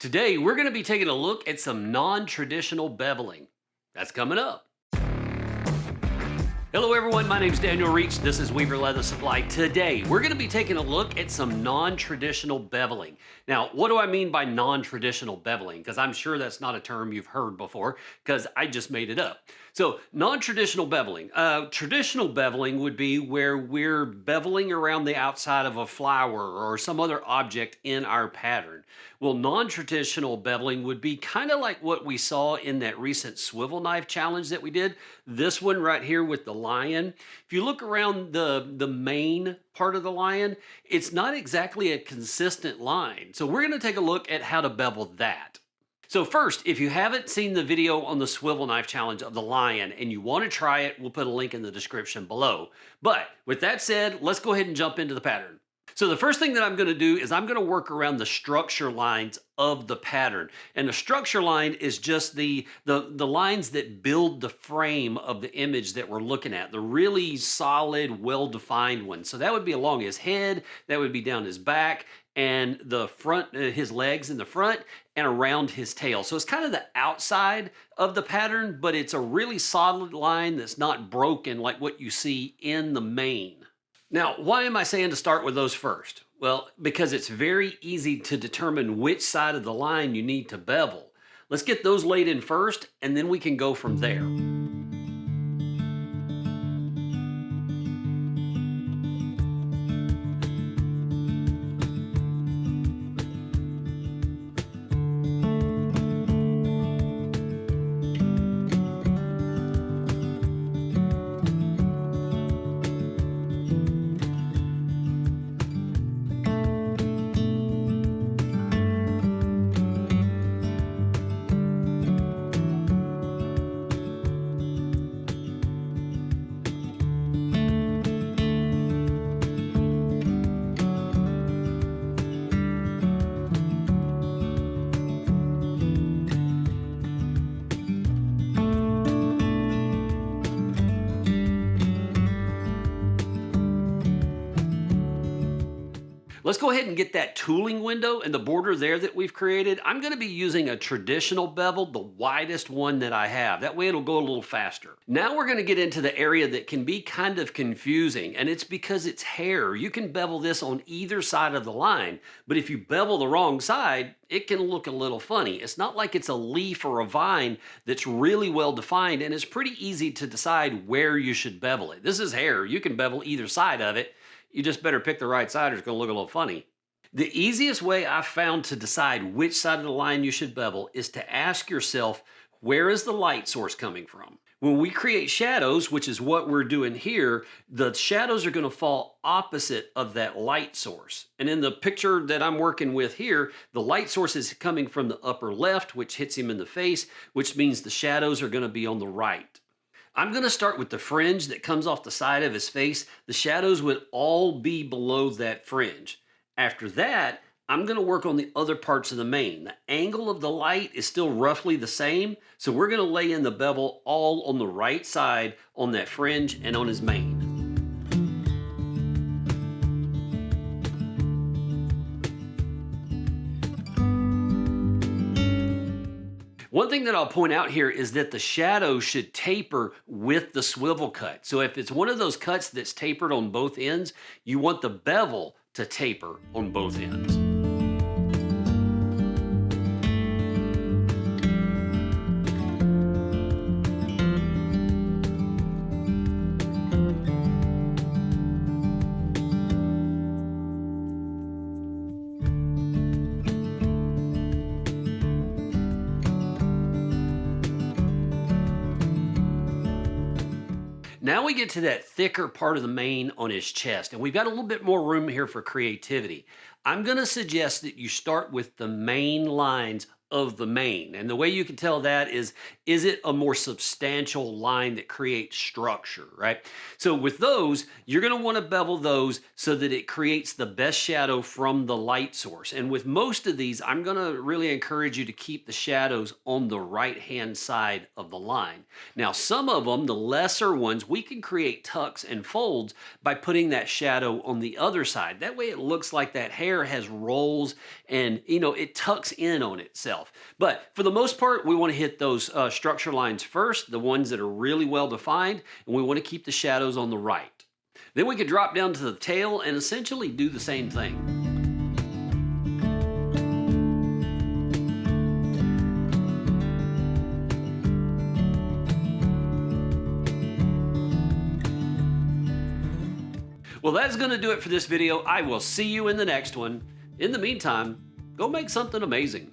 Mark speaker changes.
Speaker 1: Today, we're going to be taking a look at some non-traditional beveling. That's coming up. Hello everyone, my name is Daniel Reach. This is Weaver Leather Supply. Today, we're going to be taking a look at some non-traditional beveling. Now, what do I mean by non-traditional beveling? Because I'm sure that's not a term you've heard before, because I just made it up. So, non-traditional beveling. Traditional beveling would be where we're beveling around the outside of a flower or some other object in our pattern. Well, non-traditional beveling would be kind of like what we saw in that recent swivel knife challenge that we did. This one right here with the lion. If you look around the main part of the lion, it's not exactly a consistent line. So we're going to take a look at how to bevel that. So first, if you haven't seen the video on the swivel knife challenge of the lion and you want to try it, we'll put a link in the description below. But with that said, let's go ahead and jump into the pattern. So the first thing that I'm going to do is I'm going to work around the structure lines of the pattern. And the structure line is just the lines that build the frame of the image that we're looking at, the really solid, well-defined ones. So that would be along his head, that would be down his back, and the front, his legs in the front, and around his tail. So it's kind of the outside of the pattern, but it's a really solid line that's not broken like what you see in the mane. Now, why am I saying to start with those first? Well, because it's very easy to determine which side of the line you need to bevel. Let's get those laid in first, and then we can go from there. Let's go ahead and get that tooling window and the border there that we've created. I'm going to be using a traditional bevel, the widest one that I have. That way it'll go a little faster. Now we're going to get into the area that can be kind of confusing, and it's because it's hair. You can bevel this on either side of the line, but if you bevel the wrong side, it can look a little funny. It's not like it's a leaf or a vine that's really well defined, and it's pretty easy to decide where you should bevel it. This is hair. You can bevel either side of it. You just better pick the right side or it's going to look a little funny. The easiest way I've found to decide which side of the line you should bevel is to ask yourself, where is the light source coming from? When we create shadows, which is what we're doing here, the shadows are going to fall opposite of that light source. And in the picture that I'm working with here, the light source is coming from the upper left, which hits him in the face, which means the shadows are going to be on the right. I'm going to start with the fringe that comes off the side of his face. The shadows would all be below that fringe. After that, I'm going to work on the other parts of the mane. The angle of the light is still roughly the same, so we're going to lay in the bevel all on the right side on that fringe and on his mane. One thing that I'll point out here is that the shadow should taper with the swivel cut. So if it's one of those cuts that's tapered on both ends, you want the bevel to taper on both ends. Now we get to that thicker part of the mane on his chest, and we've got a little bit more room here for creativity. I'm going to suggest that you start with the main lines of the mane. And the way you can tell that is it a more substantial line that creates structure, right? So with those, you're going to want to bevel those so that it creates the best shadow from the light source. And with most of these, I'm going to really encourage you to keep the shadows on the right-hand side of the line. Now, some of them, the lesser ones, we can create tucks and folds by putting that shadow on the other side. That way it looks like that hair has rolls and, it tucks in on itself. But for the most part, we want to hit those structure lines first, the ones that are really well defined, and we want to keep the shadows on the right. Then we could drop down to the tail and essentially do the same thing. Well, that's going to do it for this video. I will see you in the next one. In the meantime, go make something amazing.